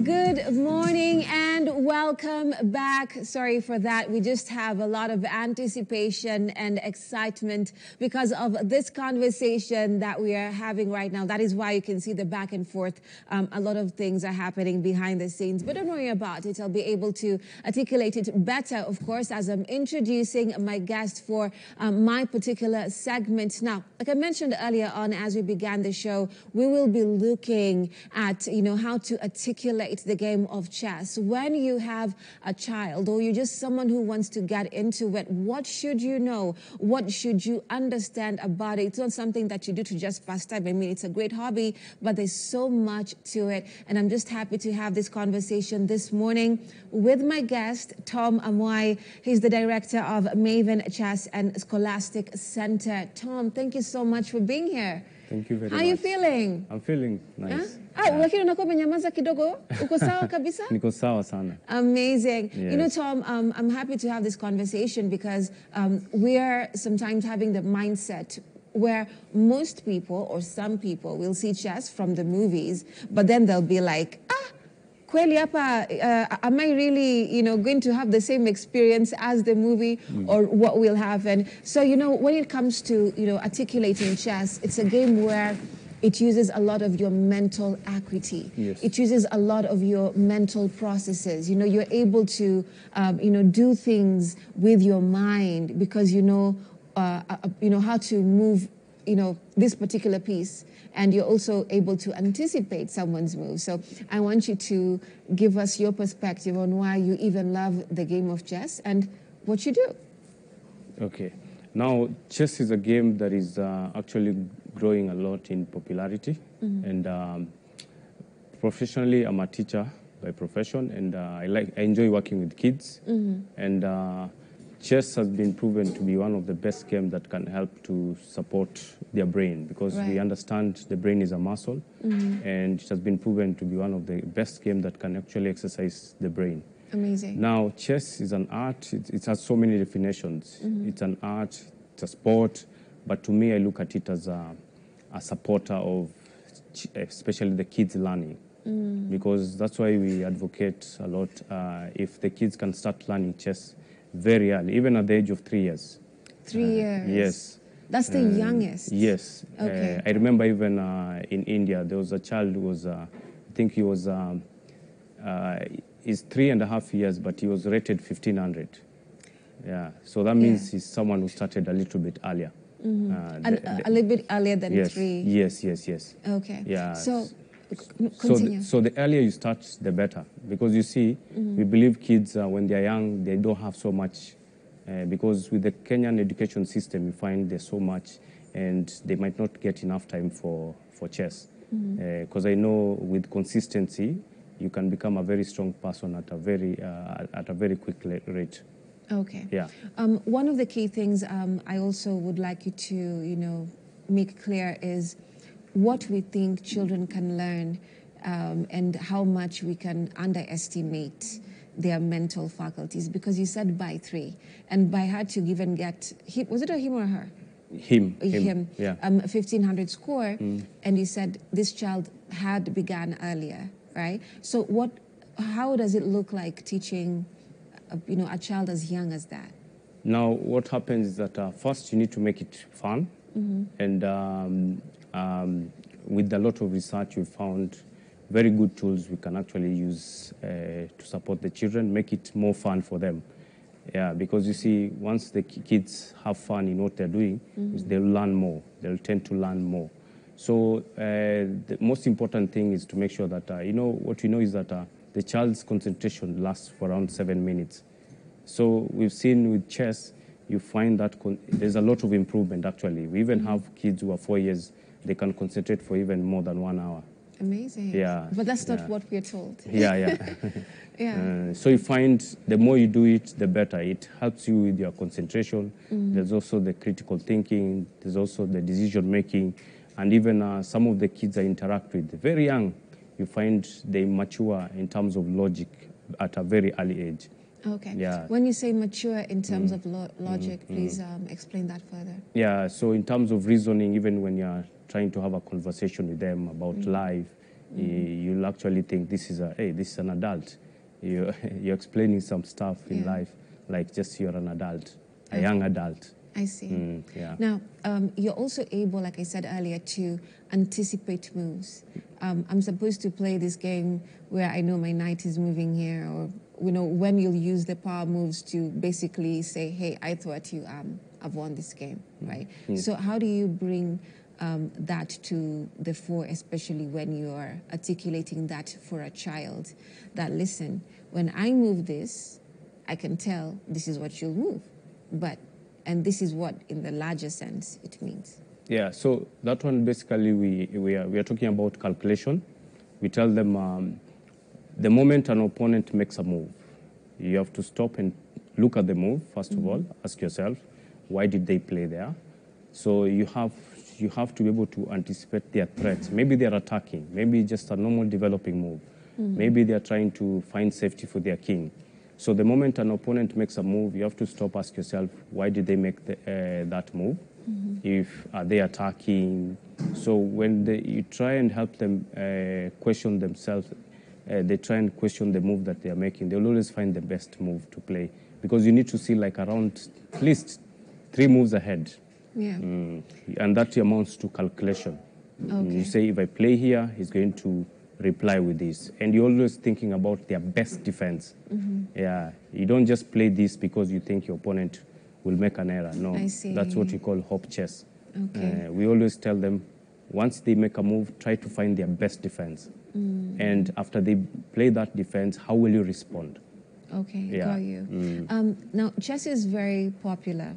Good morning and welcome back. Sorry for that. We just have a lot of anticipation and excitement because of this conversation that we are having right now. That is why you can see the back and forth. A lot of things are happening behind the scenes, but don't worry about it. I'll be able to articulate it better, of course, as I'm introducing my guest for my particular segment. Now, like I mentioned earlier on, as we began the show, we will be looking at, how to articulate the game of chess. When you have a child or you're just someone who wants to get into it, what should you know? What should you understand about it? It's not something that you do to just pass time. I mean, it's a great hobby, but there's so much to it. And I'm just happy to have this conversation this morning with my guest, Tom Amwai. He's the director of Maven Chess and Scholastic Center. Tom, thank you so much for being here. Thank you very much. How are you feeling? I'm feeling nice. Lakini unakuwa umenyamaza kidogo. Uko sawa kabisa? Niko sawa sana. Amazing. Yes. Tom, I'm happy to have this conversation because we are sometimes having the mindset where most people or some people will see chess from the movies, but then they'll be like, kweli hapa, am I really, going to have the same experience as the movie or what will happen? So, when it comes to, articulating chess, it's a game where it uses a lot of your mental acuity. Yes. It uses a lot of your mental processes. You're able to, do things with your mind because you know how to move, this particular piece. And you're also able to anticipate someone's move. So I want you to give us your perspective on why you even love the game of chess and what you do. Okay. Now, chess is a game that is actually growing a lot in popularity. And professionally, I'm a teacher by profession, and I enjoy working with kids. And chess has been proven to be one of the best games that can help to support their brain because we understand the brain is a muscle, and it has been proven to be one of the best games that can actually exercise the brain. Amazing. Now, chess is an art. It has so many definitions. It's an art, it's a sport, but to me, I look at it as a supporter of especially the kids learning. Because that's why we advocate a lot if the kids can start learning chess very early, even at the age of 3 years. 3 years? Yes. That's the youngest? Yes. Okay. I remember even in India, there was a child who was, I think he was, he's 3.5 years, but he was rated 1500. Yeah. So that means he's someone who started a little bit earlier. A little bit earlier than 3? Yes. Okay. Yeah. So, continue. So the earlier you start, the better. Because you see, we believe kids, when they're young, they don't have so much. Because with the Kenyan education system, you find there's so much, and they might not get enough time for chess. Because I know with consistency, you can become a very strong person at a very quick rate. Okay. Yeah. One of the key things I also would like you to, make clear is what we think children can learn and how much we can underestimate their mental faculties. Because you said by 3, and by her to even get, was it a him or her? Him. Yeah. 1500 score, and you said this child had begun earlier, right? So how does it look like teaching, a child as young as that? Now, what happens is that first you need to make it fun, and with a lot of research, we found very good tools we can actually use to support the children, make it more fun for them. Yeah, because you see, once the kids have fun in what they're doing, they'll learn more. They'll tend to learn more. So the most important thing is to make sure that, what we know is that the child's concentration lasts for around 7 minutes. So we've seen with chess, you find that there's a lot of improvement, actually. We even have kids who are 4 years, they can concentrate for even more than 1 hour. Amazing. Yeah. But that's not what we're told. Yeah. Yeah. So you find the more you do it, the better. It helps you with your concentration. There's also the critical thinking. There's also the decision making. And even some of the kids I interact with, very young, you find they mature in terms of logic at a very early age. Okay. Yeah. When you say mature in terms of logic, please explain that further. Yeah, so in terms of reasoning, even when you're trying to have a conversation with them about life, You'll actually think this is this is an adult. You're explaining some stuff in life, like just you're an adult, a young adult. I see. Yeah. Now, you're also able, like I said earlier, to anticipate moves. I'm supposed to play this game where I know my knight is moving here, or when you'll use the power moves to basically say, hey, I thought you I've won this game, right? So how do you bring that to the fore, especially when you are articulating that for a child, that listen, when I move this, I can tell this is what you'll move, and this is what, in the larger sense, it means. Yeah, so that one basically we are talking about calculation. We tell them the moment an opponent makes a move, you have to stop and look at the move first of all. Ask yourself, why did they play there? So you have to be able to anticipate their threats. Maybe they're attacking. Maybe just a normal developing move. Maybe they're trying to find safety for their king. So the moment an opponent makes a move, you have to stop, ask yourself, why did they make that move? Are they attacking? So when you try and help them question themselves, they try and question the move that they are making, they'll always find the best move to play, because you need to see like around at least 3 moves ahead. Yeah. And that amounts to calculation. Okay. You say, if I play here, he's going to reply with this. And you're always thinking about their best defense. Yeah, you don't just play this because you think your opponent will make an error. No, I see. That's what we call hope chess. Okay. We always tell them, once they make a move, try to find their best defense. And after they play that defense, how will you respond? Okay, Yeah. got you. Now, chess is very popular,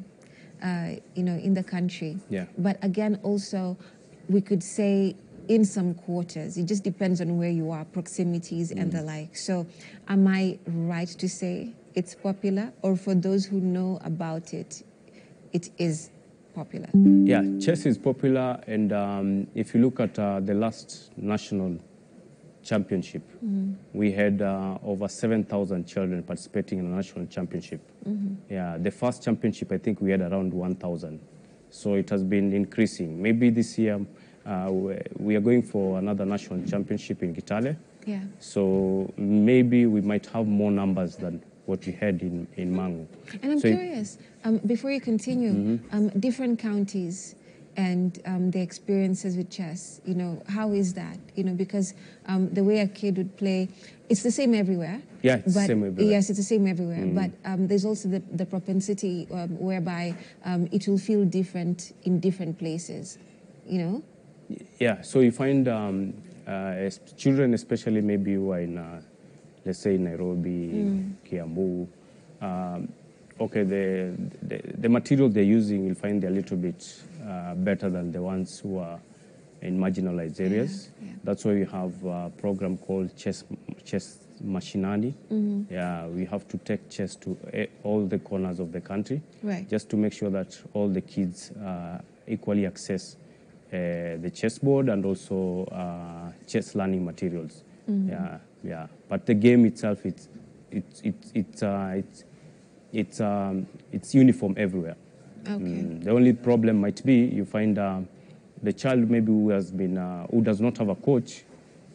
in the country. Yeah. But again, also, we could say in some quarters, it just depends on where you are, proximities and the like. So am I right to say it's popular? Or for those who know about it, it is popular? Yeah, chess is popular. And if you look at the last national championship, we had over 7,000 children participating in a national championship. Yeah, the first championship, I think we had around 1,000. So it has been increasing. Maybe this year we are going for another national championship in Kitale. Yeah. So maybe we might have more numbers than what we had in Mangu. And I'm curious, before you continue, different counties and the experiences with chess, how is that? Because the way a kid would play, it's the same everywhere. Yeah, it's the same everywhere. Yes, it's the same everywhere. But there's also the propensity whereby it will feel different in different places, Yeah, so you find children, especially maybe who are in, let's say, Nairobi, Kiambu, okay, the material they're using, you'll find they're a little bit better than the ones who are in marginalized areas. Yeah. That's why we have a program called Chess Mashinani. Yeah, we have to take chess to all the corners of the country, Right. just to make sure that all the kids equally access the chessboard and also chess learning materials. Yeah. But the game itself, it's uniform everywhere. Okay. The only problem might be you find the child maybe who does not have a coach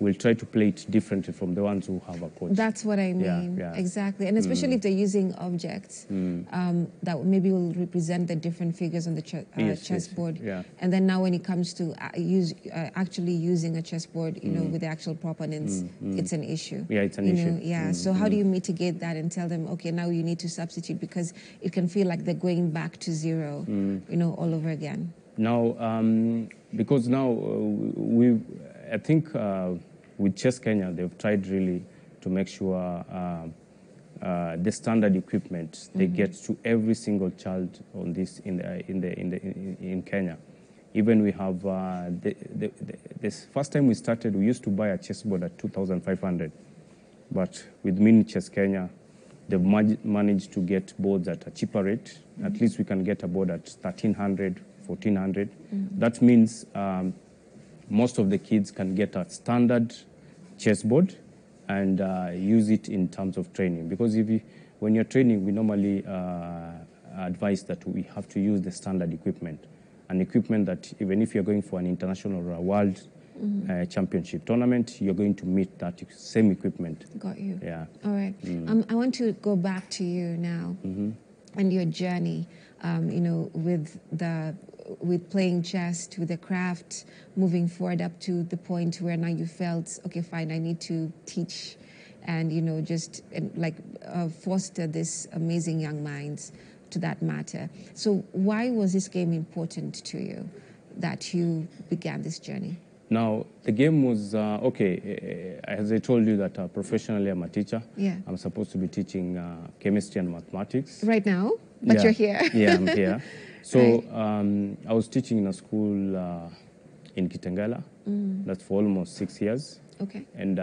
will try to play it differently from the ones who have a coach. That's what I mean. Yeah. Exactly. And especially if they're using objects that maybe will represent the different figures on the chessboard. Yeah. And then now when it comes to actually using a chessboard, with the actual proponents, it's an issue. Yeah, it's an issue. Yeah. So how do you mitigate that and tell them, okay, now you need to substitute, because it can feel like they're going back to zero, all over again. Now, because now I think with Chess Kenya, they've tried really to make sure the standard equipment they get to every single child on this in Kenya. Even we have this first time we started, we used to buy a chessboard at 2,500, but with Mini Chess Kenya, they've managed to get boards at a cheaper rate. At least we can get a board at 1,300, 1,400. That means most of the kids can get a standard chessboard and use it in terms of training. Because when you're training, we normally advise that we have to use the standard equipment, an equipment that even if you're going for an international or a world championship tournament, you're going to meet that same equipment. Got you. Yeah. All right. I want to go back to you now and your journey, with playing chess to the craft, moving forward up to the point where now you felt, okay, fine, I need to teach and, foster this amazing young minds to that matter. So why was this game important to you that you began this journey? Now, the game was, as I told you that professionally I'm a teacher. Yeah. I'm supposed to be teaching chemistry and mathematics. Right now? But you're here. Yeah, I'm here. So Right. I was teaching in a school in Kitengela. That's for almost 6 years. Okay. And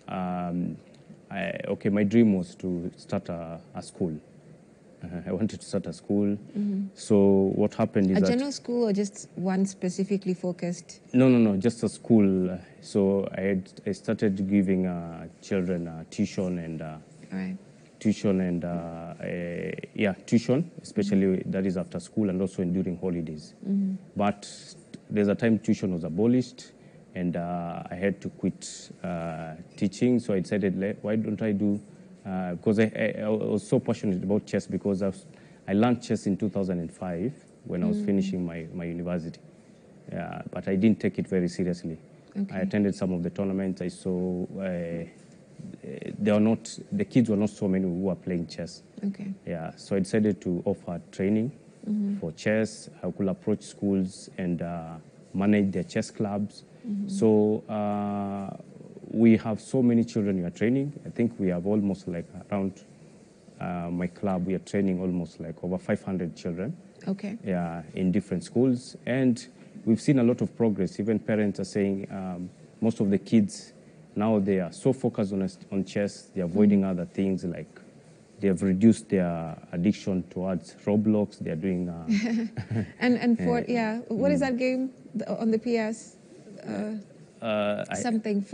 my dream was to start a school. I wanted to start a school. So what happened is a general school or just one specifically focused? No, just a school. So I started giving children tuition and All right. tuition, especially that is after school and also during holidays. But there's a time tuition was abolished and I had to quit teaching. So I decided, why don't I do, because I was so passionate about chess because I learned chess in 2005 when I was finishing my university. But I didn't take it very seriously. Okay. I attended some of the tournaments. I saw the kids were not so many who were playing chess. Okay. Yeah, so I decided to offer training for chess. I could approach schools and manage their chess clubs. So we have so many children we are training. I think we have almost like around my club, we are training almost like over 500 children. Okay. Yeah, in different schools. And we've seen a lot of progress. Even parents are saying most of the kids now they are so focused on chess, they're avoiding other things like they have reduced their addiction towards Roblox. They're doing what is that game on the PS? Fortnite.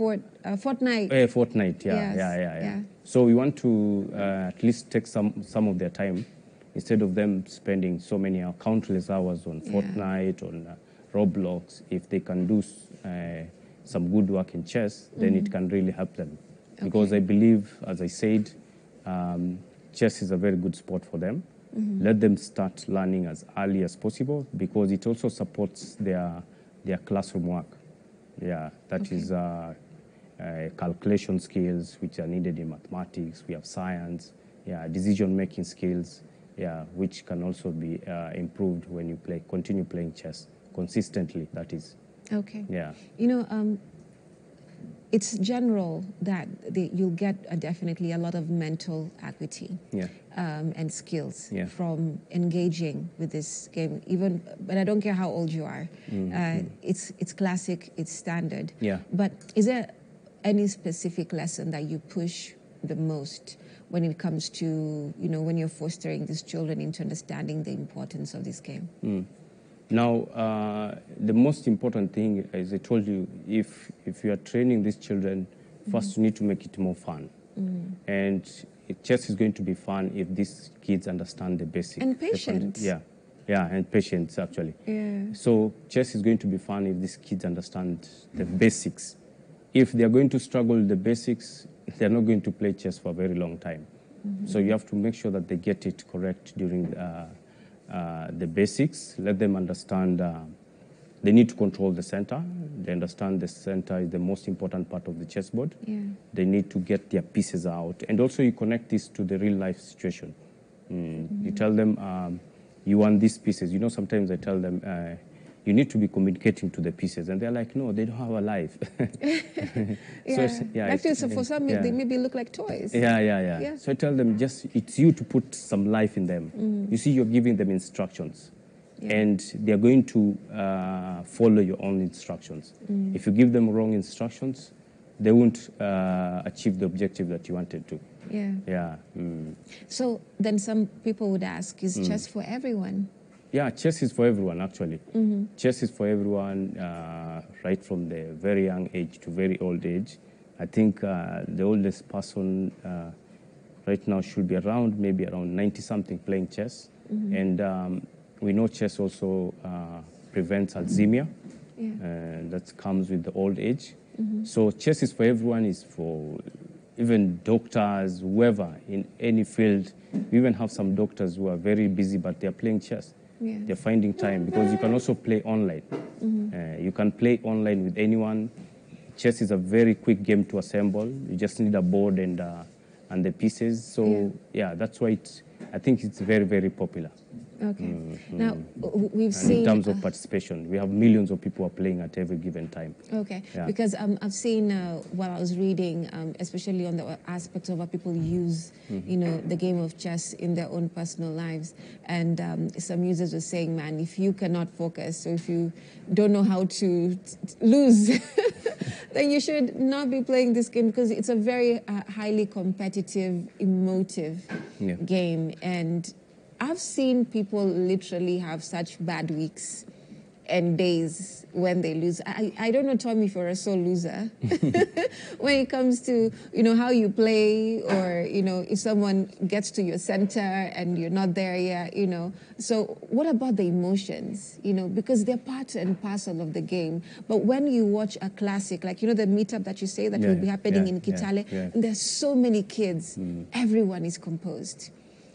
Fortnite, Yes. yeah. So we want to at least take some of their time instead of them spending so many countless hours on Fortnite, on Roblox. If they can do some good work in chess, then it can really help them. Because I believe, as I said, chess is a very good sport for them. Let them start learning as early as possible because it also supports their classroom work. Yeah, that is calculation skills which are needed in mathematics. We have science, decision-making skills, which can also be improved when you continue playing chess consistently, that is. Okay. Yeah. It's general that you'll get definitely a lot of mental acuity and skills from engaging with this game. But I don't care how old you are. It's classic, it's standard. Yeah. But is there any specific lesson that you push the most when it comes to, when you're fostering these children into understanding the importance of this game? Now, the most important thing, as I told you, if you are training these children, first you need to make it more fun. And chess is going to be fun if these kids understand the basics. And patience. And patience, actually. Yeah. So chess is going to be fun if these kids understand the basics. If they are going to struggle with the basics, they're not going to play chess for a very long time. So you have to make sure that they get it correct during the basics. Let them understand they need to control the center. They understand the center is the most important part of the chessboard. Yeah. They need to get their pieces out. And also you connect this to the real life situation. You tell them you want these pieces. Sometimes I tell them you need to be communicating to the pieces. And they're like, no, they don't have a life. Actually, so for some, they maybe look like toys. Yeah. So I tell them it's you to put some life in them. You see, you're giving them instructions. And they're going to follow your own instructions. If you give them wrong instructions, they won't achieve the objective that you wanted to. So then some people would ask, is chess for everyone? Yeah, chess is for everyone, actually. Chess is for everyone, right from the very young age to very old age. I think the oldest person right now should be maybe around 90-something playing chess. And we know chess also prevents Alzheimer. that comes with the old age. So chess is for everyone, is for even doctors, whoever in any field. We even have some doctors who are very busy, but they're playing chess. Yeah. They're finding time because you can also play online. You can play online with anyone. Chess is a very quick game to assemble. You just need a board and the pieces. So yeah, that's why I think it's very, very popular. Okay. Now, we've And seen... in terms of participation, we have millions of people who are playing at every given time. Okay, Yeah. because I've seen while I was reading, especially on the aspects of how people use, the game of chess in their own personal lives. And some users were saying, man, if you cannot focus, so if you don't know how to lose, then you should not be playing this game because it's a very highly competitive, emotive game. And I've seen people literally have such bad weeks and days when they lose. I don't know, Tommy, if you're a sole loser when it comes to, how you play, or, if someone gets to your center and you're not there yet, So what about the emotions, because they're part and parcel of the game. But when you watch a classic, like, the meetup that you say that will be happening in Kitale, and there's so many kids, everyone is composed.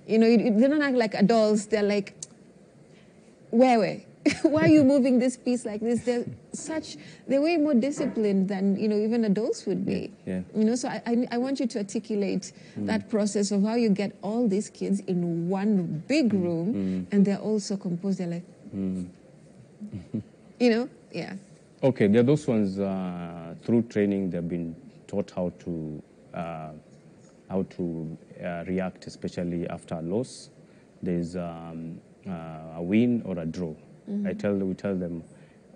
They don't act like adults. They're like, why are you moving this piece like this? They're way more disciplined than, even adults would be. So I want you to articulate that process of how you get all these kids in one big room and they're all so composed. They're like, yeah. Okay, there are those ones through training, they've been taught how to react, especially after a loss. There's a win or a draw. We tell them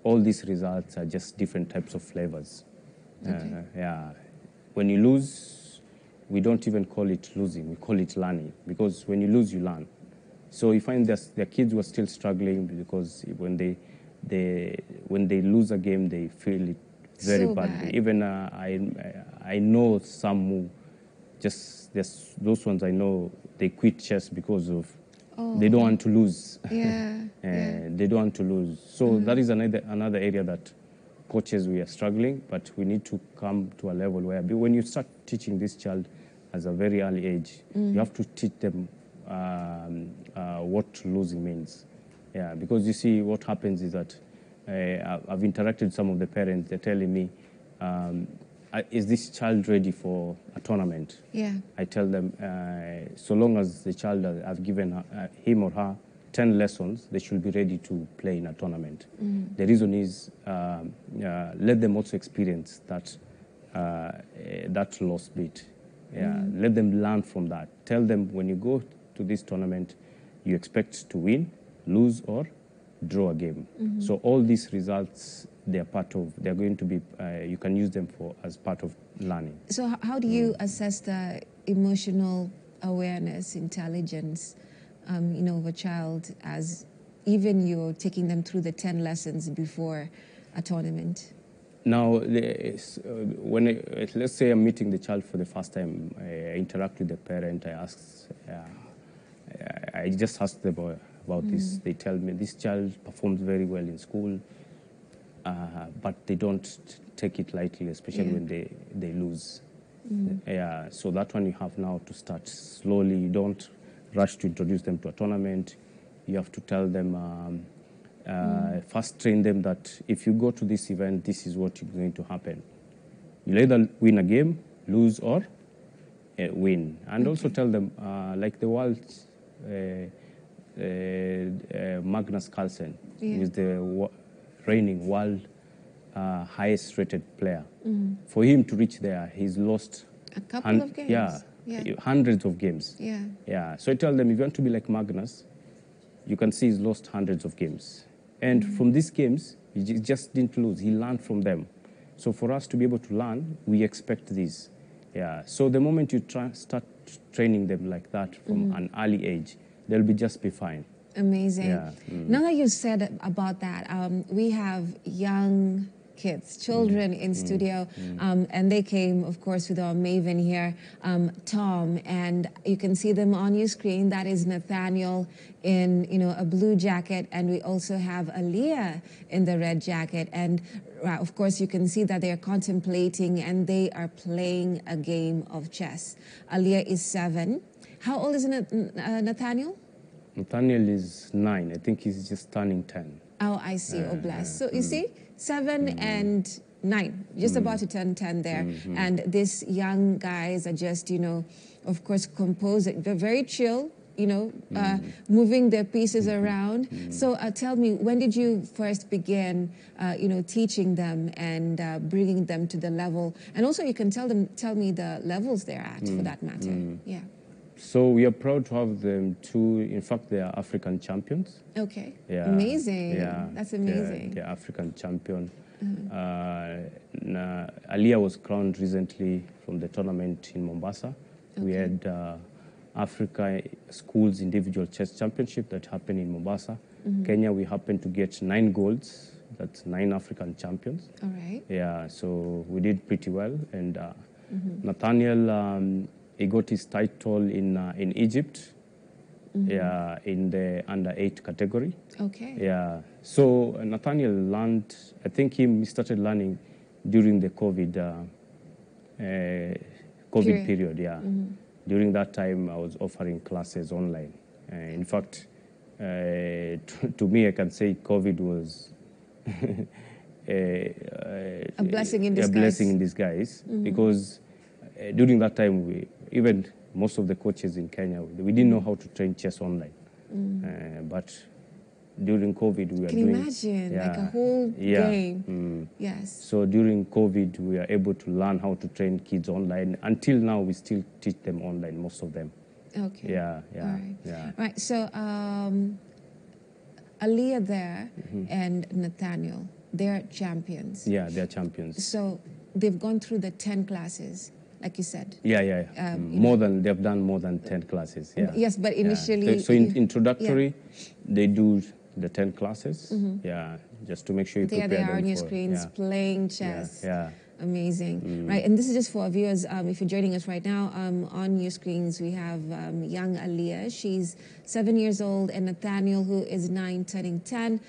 all these results are just different types of flavors. When you lose, we don't even call it losing, we call it learning, because when you lose, you learn. So you find that the kids were still struggling because when they lose a game, they feel it very badly. Bad. Even I know some who there's those ones I know, they quit chess because of they don't want to lose. They don't want to lose. So that is another area that coaches, we are struggling, but we need to come to a level where when you start teaching this child as a very early age, you have to teach them what losing means. Because you see, what happens is that I've interacted with some of the parents. They're telling me, is this child ready for a tournament? I tell them, so long as the child, I've given him or her 10 lessons, they should be ready to play in a tournament. The reason is, let them also experience that loss bit. Let them learn from that. Tell them, when you go to this tournament, you expect to win, lose, or draw a game. So all these results, they're going to be, you can use them as part of learning. So how do you assess the emotional awareness, intelligence, of a child, as even you're taking them through the 10 lessons before a tournament? Now, let's say I'm meeting the child for the first time, I interact with the parent, I just ask them about this. They tell me this child performs very well in school, but they don't take it lightly, especially when they lose. So that one you have now to start slowly. You don't rush to introduce them to a tournament. You have to tell them, first train them that if you go to this event, this is what is going to happen. You'll either win a game, lose, or win. And also tell them, like the world, Magnus Carlsen, who is the reigning world highest rated player. For him to reach there, he's lost a couple of games. Hundreds of games. So I tell them, if you want to be like Magnus, you can see he's lost hundreds of games. And from these games, he just didn't lose. He learned from them. So for us to be able to learn, we expect this. So the moment you start training them like that from an early age, they'll just be fine. Amazing. Now that you said about that, we have young kids, children in studio, and they came, of course, with our maven here, Tom, and you can see them on your screen. That is Nathaniel in, a blue jacket, and we also have Aaliyah in the red jacket, and of course, you can see that they are contemplating and they are playing a game of chess. Aaliyah is 7. How old is Nathaniel? Nathaniel is 9. I think he's just turning 10. Oh, I see. Oh, bless. So you see, 7 and 9, just about to turn 10 there. And these young guys are just, of course, composing. They're very chill, moving their pieces around. So tell me, when did you first begin, teaching them and bringing them to the level? And also, you can tell me the levels they're at, for that matter. Yeah. So we are proud to have them too. In fact, they are African champions. Okay. Yeah. Amazing. Yeah. That's amazing. They're African champion. Aaliyah was crowned recently from the tournament in Mombasa. Okay. We had Africa Schools Individual Chess Championship that happened in Mombasa. Kenya, we happened to get 9 golds. That's 9 African champions. All right. Yeah, so we did pretty well. And Nathaniel, he got his title in Egypt, yeah, in the under-8 category. Okay. Yeah. So Nathaniel learned. I think he started learning during the COVID period. Yeah. During that time, I was offering classes online. In fact, to me, I can say COVID was a blessing in disguise. A blessing in disguise, because during that time, even most of the coaches in Kenya, we didn't know how to train chess online. But during COVID, we were doing... Can you imagine? Like a whole game. Yes. So during COVID, we are able to learn how to train kids online. Until now, we still teach them online, most of them. Okay. Yeah. All right. Right. So Aaliyah there and Nathaniel, they're champions. Yeah, they're champions. So they've gone through the 10 classes. Like you said. Yeah. They've done more than 10 classes. Yeah. Yes, but initially. So introductory, they do the 10 classes. Yeah, just to make sure you prepare them. There they are on your screens playing chess. Yeah. Amazing. Right, and this is just for our viewers. If you're joining us right now, on your screens we have young Aaliyah. She's 7 years old, and Nathaniel, who is 9, turning 10.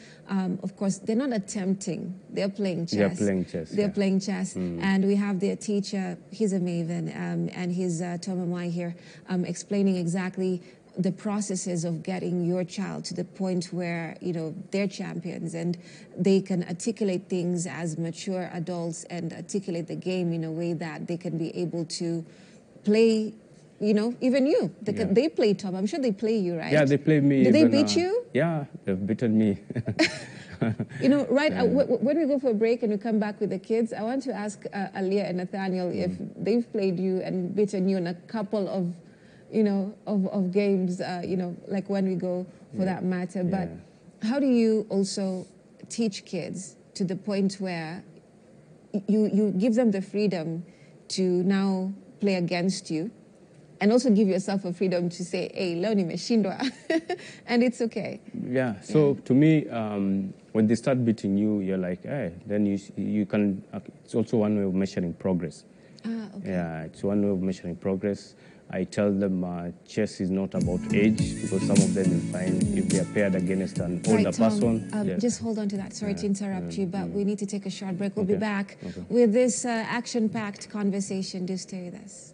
Of course, they're not attempting. They're playing chess. They're playing chess. And we have their teacher. He's a maven, and he's Tom Amai here, explaining exactly the processes of getting your child to the point where, they're champions and they can articulate things as mature adults and articulate the game in a way that they can be able to play, even you. They play Tom. I'm sure they play you, right? Yeah, they play me. Did they beat you? Yeah, they've beaten me. When we go for a break and we come back with the kids, I want to ask Aaliyah and Nathaniel if they've played you and beaten you in a couple of of games, like when we go for that matter. But how do you also teach kids to the point where you give them the freedom to now play against you and also give yourself a freedom to say, hey, leo nimeshindwa, and it's okay? Yeah, so to me, when they start beating you, you're like, hey, then you can, it's also one way of measuring progress. Okay. Yeah, it's one way of measuring progress. I tell them chess is not about age, because some of them will find if they are paired against an older person. Just hold on to that. Sorry to interrupt you, but we need to take a short break. We'll be back with this action-packed conversation. Do stay with us.